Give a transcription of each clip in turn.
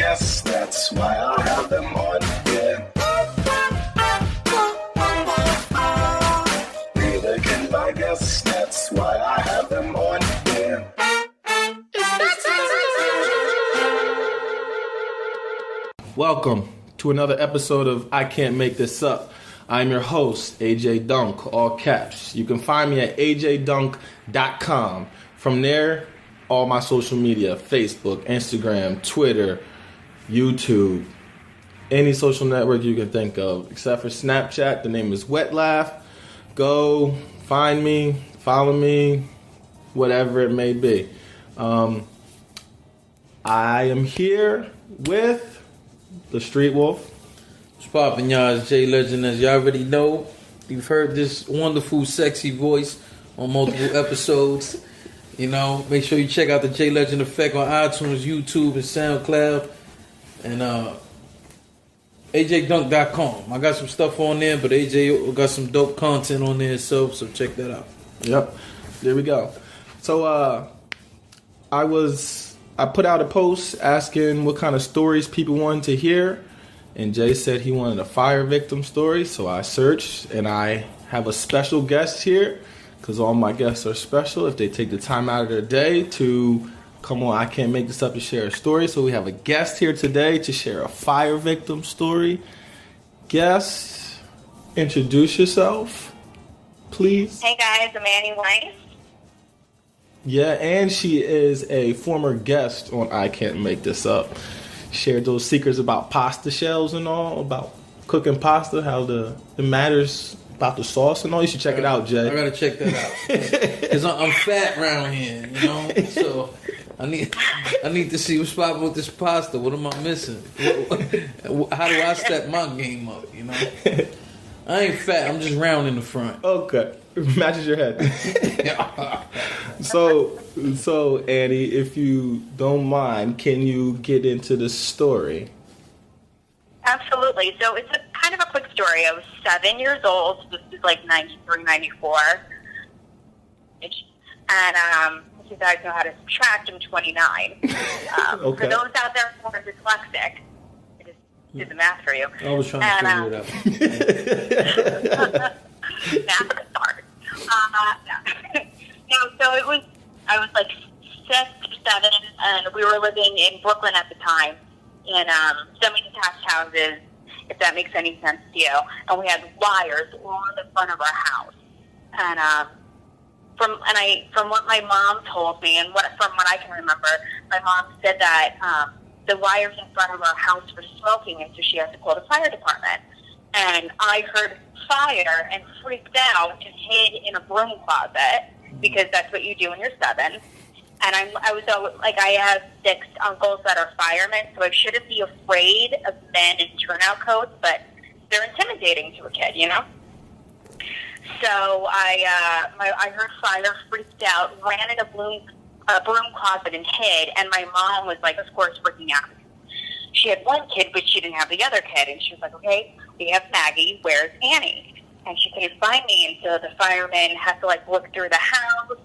guests, that's why I have them on, yeah. They looking my guests, that's why I have them on, yeah. Welcome to another episode of I Can't Make This Up. I'm your host, AJ Dunk, all caps. You can find me at ajdunk.com. From there, all my social media, Facebook, Instagram, Twitter, YouTube, any social network you can think of, except for Snapchat. The name is Wet Laugh. Go find me, follow me, whatever it may be. I am here with the Street Wolf. What's poppin', y'all? It's Jay Legend. As y'all already know, you've heard this wonderful, sexy voice on multiple episodes. You know, make sure you check out the Jay Legend Effect on iTunes, YouTube, and SoundCloud. And ajdunk.com. I got some stuff on there, but AJ got some dope content on there itself, so check that out. Yep. There we go. So I put out a post asking what kind of stories people wanted to hear, and Jay said he wanted a fire victim story, so I searched, and I have a special guest here, because all my guests are special if they take the time out of their day to come on. I Can't Make This Up to share a story, so we have a guest here today to share a fire victim story. Guest, introduce yourself, please. Hey guys, I'm Annie Weiss. Yeah, and she is a former guest on I Can't Make This Up. Shared those secrets about pasta shells and all, about cooking pasta, how it matters about the sauce and all. You should check it out, Jay. I gotta check that out. Because I'm fat around here, you know? So I need to see what's popping with this pasta. What am I missing? How do I step my game up, you know? I ain't fat, I'm just round in the front. Okay. Matches your head. So Annie, if you don't mind, can you get into the story? Absolutely. So it's a kind of a quick story. I was 7 years old. This is like 93, 94. And you guys know how to subtract. I'm 29. Okay. For those out there who are dyslexic, I just did the math for you. I was trying to figure it out. Math is hard. No, so I was like 6 or 7, and we were living in Brooklyn at the time, in semi-detached houses, if that makes any sense to you. And we had wires all in the front of our house. And from what my mom told me, and from what I can remember, my mom said that the wires in front of our house were smoking, and so she had to call the fire department. And I heard fire and freaked out and hid in a broom closet, because that's what you do when you're 7. And I have 6 uncles that are firemen, so I shouldn't be afraid of men in turnout coats, but they're intimidating to a kid, you know? So I heard fire, freaked out, ran in a broom closet and hid, and my mom was like, of course, freaking out. She had one kid, but she didn't have the other kid, and she was like, okay, we have Maggie, where's Annie? And she couldn't find me, and so the firemen had to look through the house.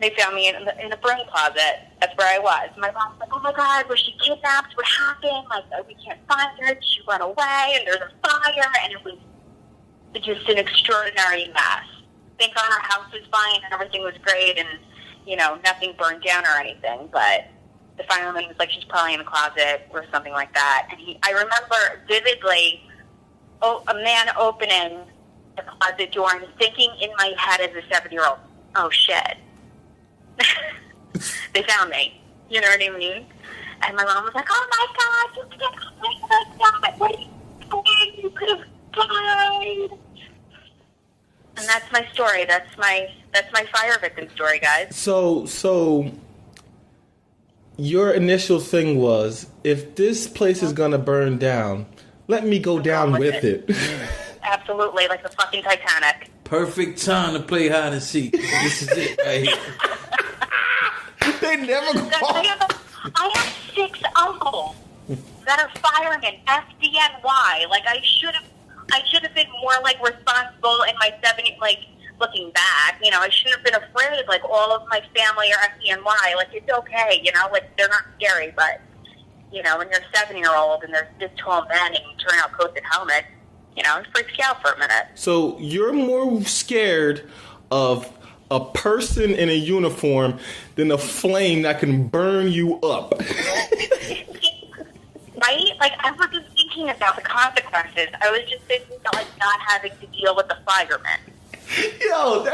They found me in a broom closet. That's where I was. My mom's like, oh my God, was she kidnapped? What happened? We can't find her. She went away, and there's a fire, and it was just an extraordinary mess. Thank God our house was fine, and everything was great, and, nothing burned down or anything, but the fireman was like, she's probably in the closet or something like that. And I remember vividly a man opening the closet door and thinking in my head as a 7-year-old, oh shit. They found me. You know what I mean? And my mom was like, oh my God, you can't what are you doing? You could have died. And that's my story. That's my fire victim story, guys. So your initial thing was, if this place is gonna burn down, let me go down with it. Absolutely, like the fucking Titanic. Perfect time to play hide and seek. This is it right here. They never go. I have 6 uncles that are firemen, FDNY. I should have been more responsible in my 70s. Looking back, I shouldn't have been afraid. All of my family are FDNY. It's okay. They're not scary, but when you're a 7-year-old and there's this tall men and turnout coats and helmets, it freaks you out for a minute. So you're more scared of a person in a uniform than a flame that can burn you up. Right? Like, I wasn't thinking about the consequences. I was just thinking about, not having to deal with the firemen. Yo,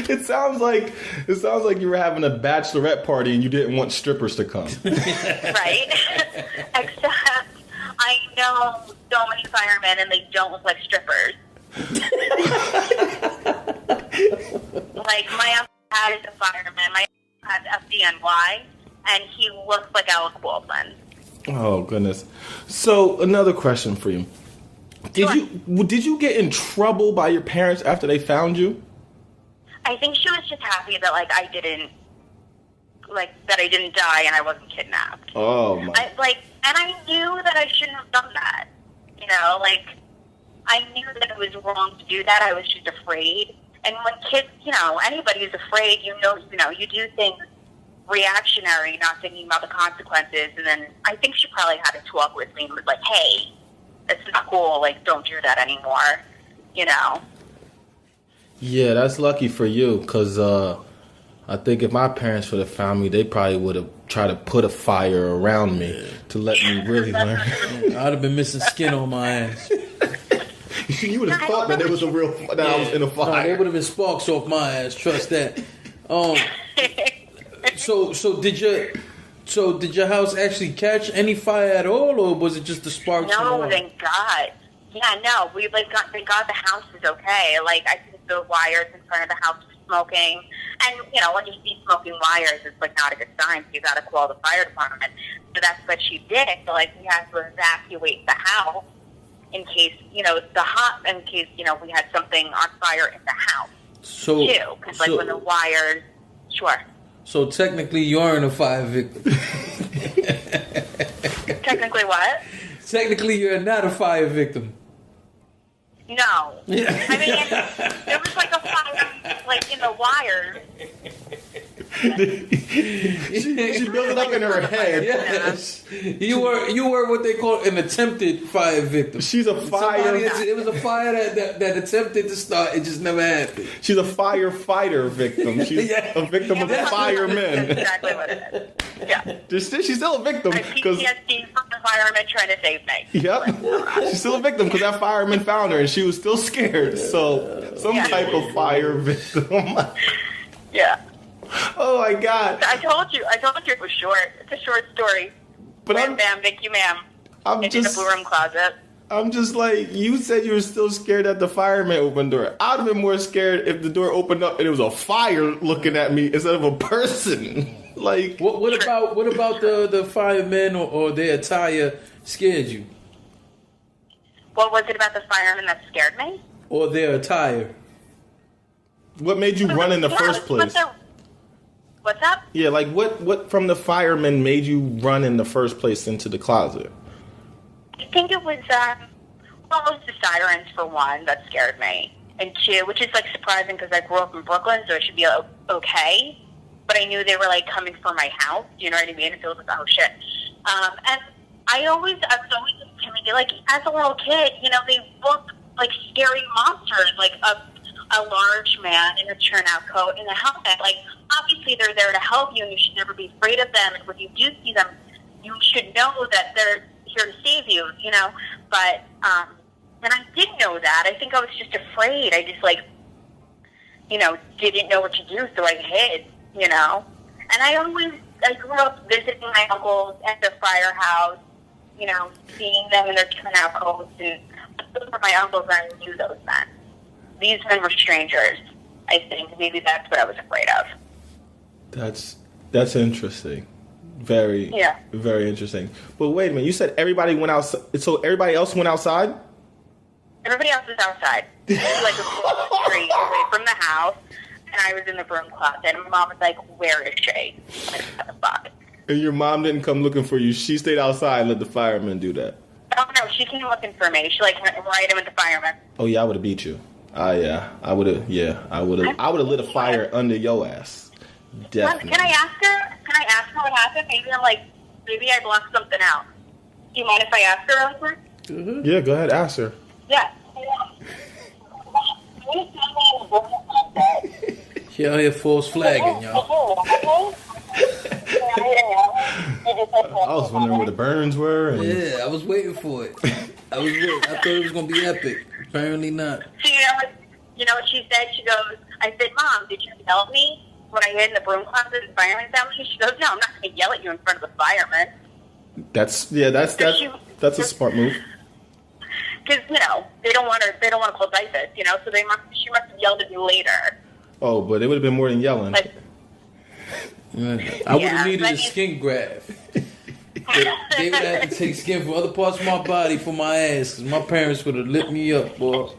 it sounds like you were having a bachelorette party and you didn't want strippers to come. Right? Except I know so many firemen and they don't look like strippers. Like, my uncle is a fireman. My uncle has FDNY, and he looks like Alec Baldwin. Oh, goodness. So, another question for you. Did you get in trouble by your parents after they found you? I think she was just happy that, I didn't die and I wasn't kidnapped. Oh, my. And I knew that I shouldn't have done that. I knew that it was wrong to do that. I was just afraid. And when kids, anybody is afraid, you do things reactionary, not thinking about the consequences. And then I think she probably had a talk with me and was like, hey, this is cool. Don't do that anymore. Yeah, that's lucky for you, because I think if my parents would have found me, they probably would have tried to put a fire around me to let me really learn. I'd have been missing skin on my ass. You would have thought that I was in a fire. No, they would have been sparks off my ass. Trust that. So did your house actually catch any fire at all, or was it just the sparks? No, thank God. Yeah, no, we thank God the house is okay. I think the wires in front of the house were smoking, and when you see smoking wires, it's not a good sign. So you got to call the fire department. So that's what she did. So we had to evacuate the house in case we had something on fire in the house too. Because when the wires, sure. So technically, you're a fire victim. Technically, what? Technically, you're not a fire victim. No. I mean, there was a fire, in the wires. She built it up in her head. Yes. You were what they call an attempted fire victim. She's a fire. It was a fire that attempted to start. It just never happened. She's a firefighter victim. She's a victim of firemen. That's exactly what it is. Yeah. She's still a victim. I PTSD from the fireman trying to save me. Yep. She's still a victim because that fireman found her and she was still scared. So some type of fire victim. Yeah. Oh my God! I told you it was short. It's a short story. But Bam, thank you, ma'am. I'm in the blue room closet. I'm just you said you were still scared that the fireman opened the door. I'd have been more scared if the door opened up and it was a fire looking at me instead of a person. What about the firemen or their attire scared you? What was it about the firemen that scared me? Or their attire? What made you run in the first place? What's up? Yeah, what from the firemen made you run in the first place into the closet? I think it was, it was the sirens for one that scared me. And two, which is surprising because I grew up in Brooklyn, so it should be okay. But I knew they were coming for my house. You know what I mean? And so it was oh shit. And I was always intimidated. As a little kid, they looked like scary monsters, a large man in a turnout coat and a helmet. Obviously they're there to help you and you should never be afraid of them. And when you do see them, you should know that they're here to save you, But, and I didn't know that. I think I was just afraid. I just, didn't know what to do, so I hid, And I grew up visiting my uncles at the firehouse, seeing them in their turnout coats. And those were my uncles, and I knew those men. These men were strangers. I think maybe that's what I was afraid of. That's interesting. Very interesting. But wait a minute, you said everybody went outside. So everybody else went outside? Everybody else was outside. It was across the street away from the house, and I was in the broom closet. And my mom was like, "Where is she?" What the fuck? And your mom didn't come looking for you. She stayed outside and let the firemen do that. Oh no, she came looking for me. She went right in with the firemen. Oh yeah, I would have beat you. Yeah, I would have. Yeah, I would have lit a fire under your ass. Definitely. Can I ask her? Can I ask her what happened? Maybe I'm Maybe I blocked something out. Do you mind if I ask her real quick? Mm-hmm. Yeah, go ahead, ask her. Yeah. She out here false flagging, y'all. I was wondering where the burns were. And Yeah, I was waiting for it. I thought it was gonna be epic. Apparently not. So you know what she said? She goes, I said, Mom, did you yell at me when I hid in the broom closet and fireman found me? She goes, no, I'm not going to yell at you in front of the fireman. that's a smart move. Because, you know, they don't want to call ISIS, you know, so she must have yelled at you later. Oh, but it would have been more than yelling. Like, I would have needed I a mean- skin grab. They would have to take skin from other parts of my body for my ass, because my parents would have lit me up, boy.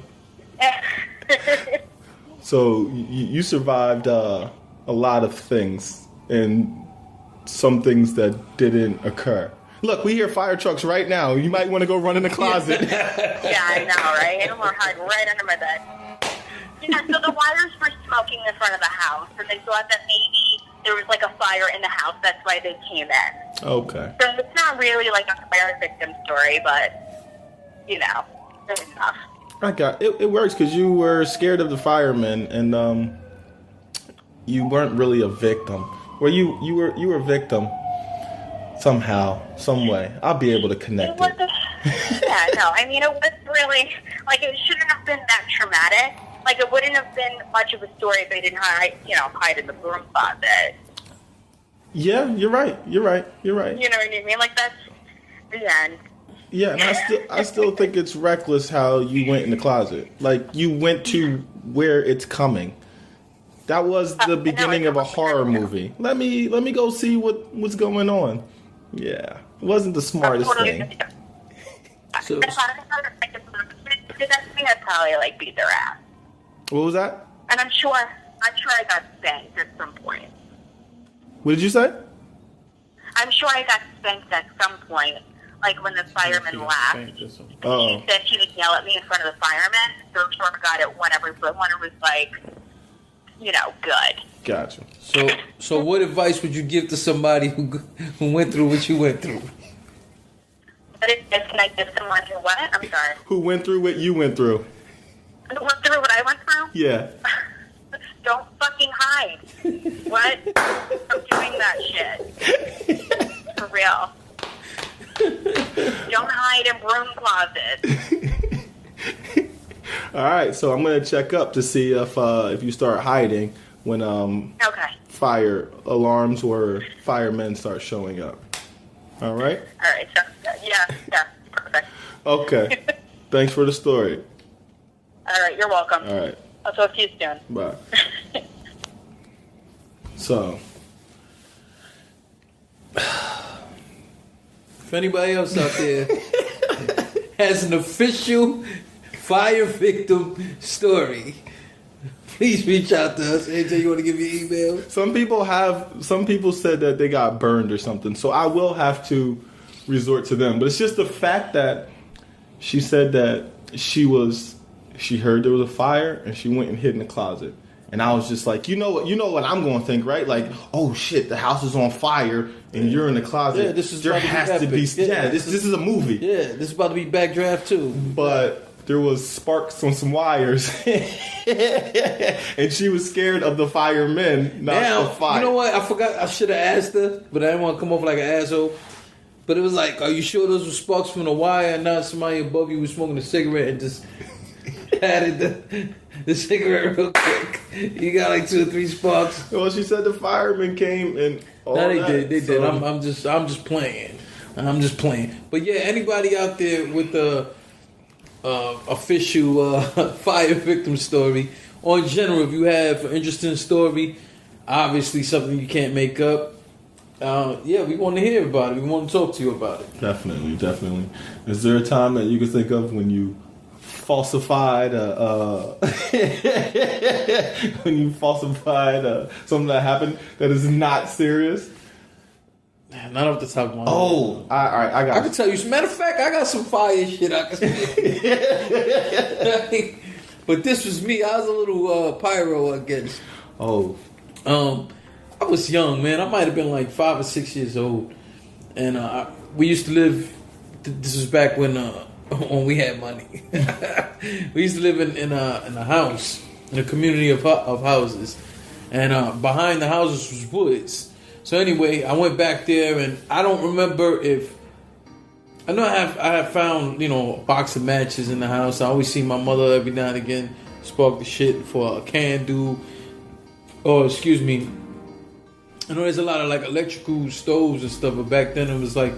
So you survived a lot of things and some things that didn't occur. Look, we hear fire trucks right now. You might want to go run in the closet. Yeah, I know, right? And we're hiding right under my bed. Yeah, so the wires were smoking in front of the house, and they thought that maybe there was like a fire in the house. That's why they came in. Okay. So it's not really like a fire victim story, but, you know, good enough. I got it. It works because you were scared of the firemen, and you weren't really a victim. Well, you were a victim somehow, some way. I'll be able to connect it. Yeah, no, I mean, it was really, like, it shouldn't have been that traumatic. Like, it wouldn't have been much of a story if they didn't hide in the broom closet. Yeah, you're right. You're right. You're right. You know what I mean? Like, that's the end. Yeah, and I still think it's reckless how you went in the closet. Like, you went to where it's coming. That was the beginning of a horror movie. Let me go see what's going on. Yeah, it wasn't the smartest thing. So, If I did that thing, I'd probably, like, beat their ass. What was that? And I'm sure I got spanked at some point. What did you say? I'm sure I got spanked at some point, like when the fireman laughed. Oh. She said she would yell at me in front of the firemen, so I'm sure I got it whenever it was like, you know, good. Gotcha. so what advice would you give to somebody who went through what you went through? But can I give someone who what? I'm sorry. Who went through what you went through? Who went through what I went through? Yeah. Don't fucking hide. What? I'm doing that shit. For real. Don't hide in broom closets. All right, so I'm gonna check up to see if you start hiding when Okay. fire alarms or firemen start showing up. All right. All right. So, yeah. Perfect. Okay. Thanks for the story. All right. You're welcome. All right. I'll talk to you soon. Bye. So, If anybody else out there has an official fire victim story, please reach out to us. AJ, you want to give your email? some people said that they got burned or something. So I will have to resort to them. But it's just the fact that she said that she heard there was a fire and she went and hid in the closet. And I was just like, you know what I'm going to think, right? Like, oh shit, the house is on fire and you're in the closet. Yeah, this is there about to be has to be. epic. Yeah, this is a movie. Yeah, this is about to be Backdraft 2. But there was sparks on some wires, and she was scared of the firemen, not the fire. You know what? I forgot. I should have asked her, but I didn't want to come off like an asshole. But it was like, are you sure those were sparks from the wire and not somebody above you was smoking a cigarette and just added the cigarette real quick? You got like 2 or 3 sparks. Well, she said the firemen came and all No, they that, did. They did. so- I'm just playing. I'm just playing. But yeah, anybody out there with the official fire victim story, or in general, if you have an interesting story, obviously something you can't make up, yeah, we want to hear about it. We want to talk to you about it. Definitely. Is there a time that you can think of when you falsified something that happened that is not serious? Not off the top of my head. Oh, all right, I got I can tell you. As a matter of fact, I got some fire shit I can say. But this was me. I was a little pyro, I guess. Oh, I was young, man. I might have been like 5 or 6 years old. and we used to live. This was back when we had money. We used to live in a house, in a community of houses, and behind the houses was woods. So anyway, I went back there, and I don't remember if I know I have found a box of matches in the house. I always see my mother every now and again spark the shit for a candle. Oh, excuse me. I know there's a lot of like electrical stoves and stuff, but back then it was like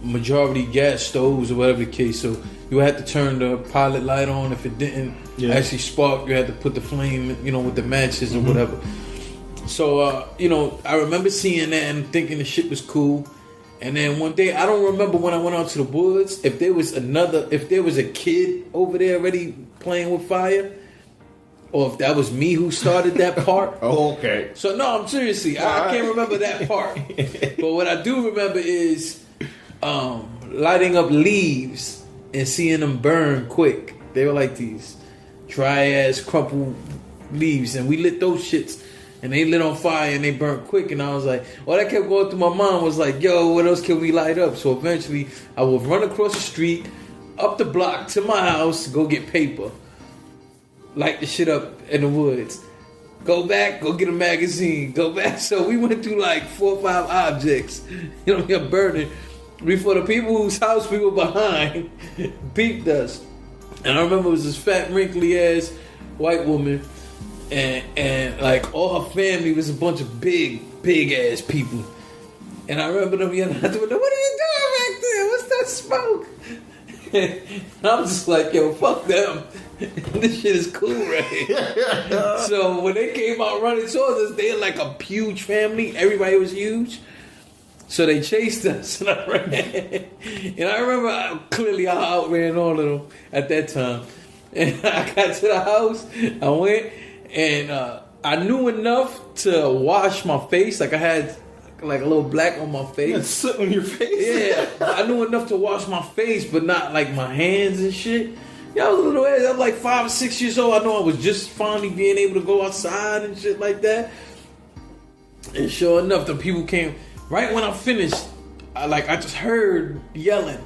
majority gas stoves or whatever the case. So you had to turn the pilot light on. If it didn't actually spark, you had to put the flame, with the matches or whatever. So, I remember seeing that and thinking the shit was cool. And then one day, I don't remember when I went out to the woods, if there was a kid over there already playing with fire, or if that was me who started that part. Oh, okay. So, no, I'm seriously, I can't remember that part. But what I do remember is lighting up leaves and seeing them burn quick. They were like these dry-ass crumpled leaves, and we lit those shits. And they lit on fire and they burnt quick. And I was like, all that kept going through my mind was like, yo, what else can we light up? So eventually I would run across the street, up the block to my house, go get paper. Light the shit up in the woods. Go back, go get a magazine. Go back. So we went through like 4 or 5 objects. Burning. Before the people whose house we were behind peeped us. And I remember it was this fat, wrinkly ass white woman. And like all her family was a bunch of big ass people. And I remember them yelling out the window, what are you doing back there? What's that smoke? And I'm just like, yo, fuck them. This shit is cool right here. So when they came out running towards us, they had like a huge family. Everybody was huge. So they chased us and I ran. And I remember clearly I outran all of them at that time. And I got to the house, I went, and I knew enough to wash my face. Like I had like a little black on my face. That's soot on your face? Yeah. I knew enough to wash my face, but not like my hands and shit. Yeah, I was a little ass. I was like 5 or 6 years old. I know I was just finally being able to go outside and shit like that. And sure enough, the people came right when I finished. I just heard yelling.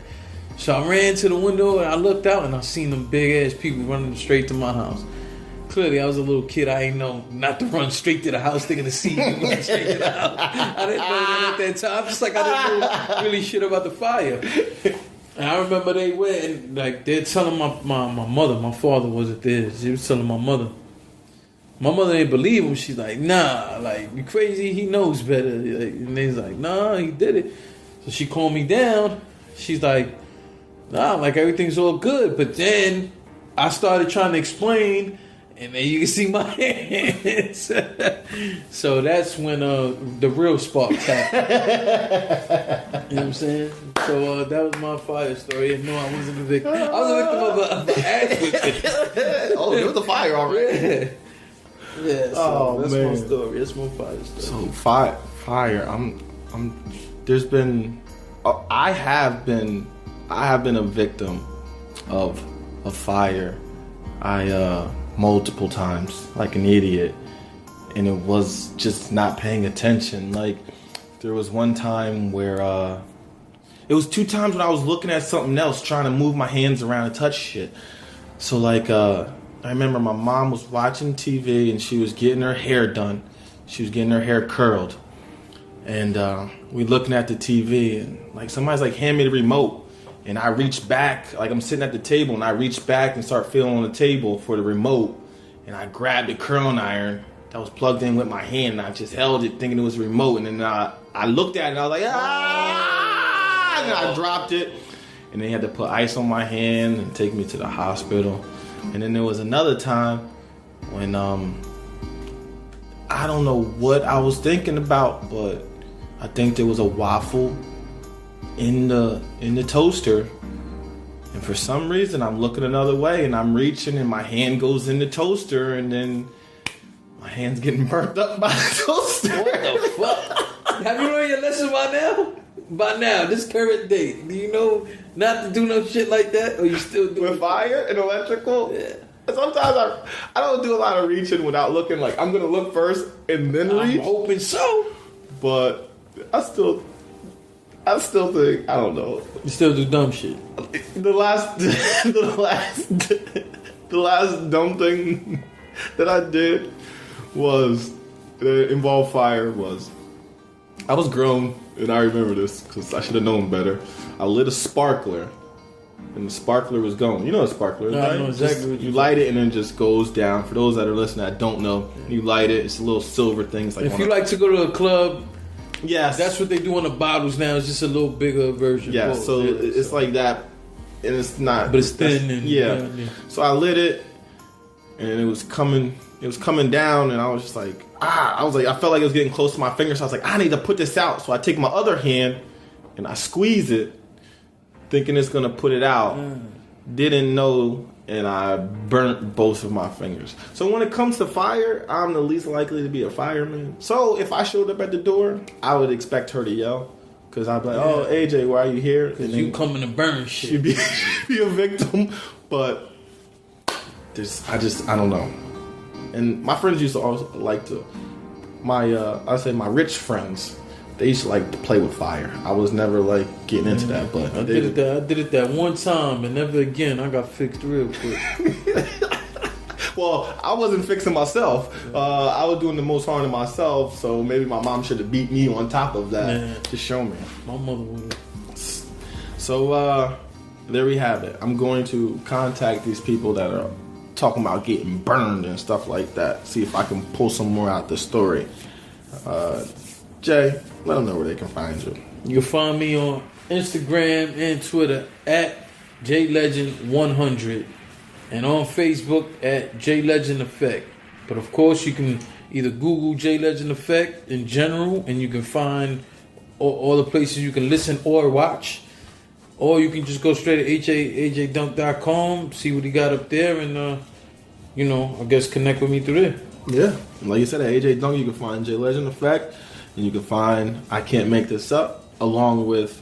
So I ran to the window and I looked out and I seen them big ass people running straight to my house. Clearly, I was a little kid. I ain't know not to run straight to the house thinking to see you run straight to the house. I didn't know that at that time. Just like I didn't know really shit about the fire. And I remember they went and like they're telling my mother. My father wasn't there. She was telling my mother. My mother didn't believe him. She's like, nah, like you crazy. He knows better. Like, and they's like, nah, he did it. So she calmed me down. She's like, nah, like everything's all good. But then I started trying to explain. And then you can see my hands. So that's when the real sparks happened. You know what I'm saying? So that was my fire story. No, I wasn't a victim. I was a victim of an accident. Oh, there was a fire already. Yeah. So that's man. my story. That's my fire story. So fire. There's been. I have been a victim of fire. Multiple times, like an idiot, and it was just not paying attention. Like there was one time where it was 2 times when I was looking at something else, trying to move my hands around and touch shit. So like I remember my mom was watching TV and she was getting her hair done. She was getting her hair curled, and we looking at the TV, and like somebody's like, hand me the remote. And I reached back, like I'm sitting at the table, and I reached back and start feeling on the table for the remote. And I grabbed the curling iron that was plugged in with my hand, and I just held it thinking it was a remote. And then I looked at it, and I was like, ah! And I dropped it. And they had to put ice on my hand and take me to the hospital. And then there was another time when, I don't know what I was thinking about, but I think there was a waffle in the toaster, and for some reason I'm looking another way and I'm reaching and my hand goes in the toaster and then my hand's getting burnt up by the toaster. What the fuck? Have you learned your lesson by now? By now, this current date, do you know not to do no shit like that, or you still do with fire and electrical? Yeah. Sometimes I don't do a lot of reaching without looking. Like I'm gonna look first and then reach. I'm hoping so, but I still I still think, I don't know. You still do dumb shit. The last dumb thing that I did was, that involved fire, was, I was grown, and I remember this, because I should have known better. I lit a sparkler, and the sparkler was going. You know what a sparkler is, No, right? I know exactly what you light it, and then it just goes down. For those that are listening that don't know, you light it, it's a little silver thing. It's like If you like to go to a club, yes, that's what they do on the bottles now. It's just a little bigger version. Yeah, Whoa, so it's like that, and it's not. But it's thin. And, yeah. So I lit it, and it was coming down, and I was just like, I felt like it was getting close to my finger, so I was like, I need to put this out. So I take my other hand, and I squeeze it, thinking it's gonna put it out. Didn't know, and I burnt both of my fingers. So when it comes to fire, I'm the least likely to be a fireman. So if I showed up at the door, I would expect her to yell. Because I'd be like, oh, AJ, why are you here? Because you coming to burn shit. She'd be a victim. But I don't know. And my friends used to always like to, my rich friends, they used to like to play with fire. I was never like getting into that, but I did it that one time, and never again. I got fixed real quick. Well, I wasn't fixing myself. I was doing the most harm to myself, so maybe my mom should have beat me on top of that to show me. My mother would. So there we have it. I'm going to contact these people that are talking about getting burned and stuff like that. See if I can pull some more out the story. Jay, let them know where they can find you. You can find me on Instagram and Twitter at JLegend100 and on Facebook at JLegendEffect. But of course, you can either Google JLegendEffect in general, and you can find all the places you can listen or watch. Or you can just go straight to ajdunk.com, see what he got up there, and I guess connect with me through there. Yeah, like you said, at AJ Dunk, you can find J Legend Effect, and you can find I Can't Make This Up, along with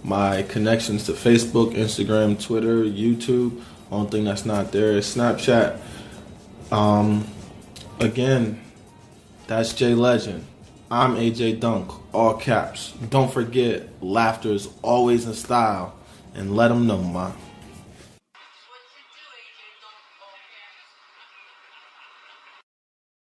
my connections to Facebook, Instagram, Twitter, YouTube. Only thing that's not there is Snapchat. Again, that's J Legend. I'm AJ Dunk, all caps. Don't forget, laughter is always in style, and let them know, man.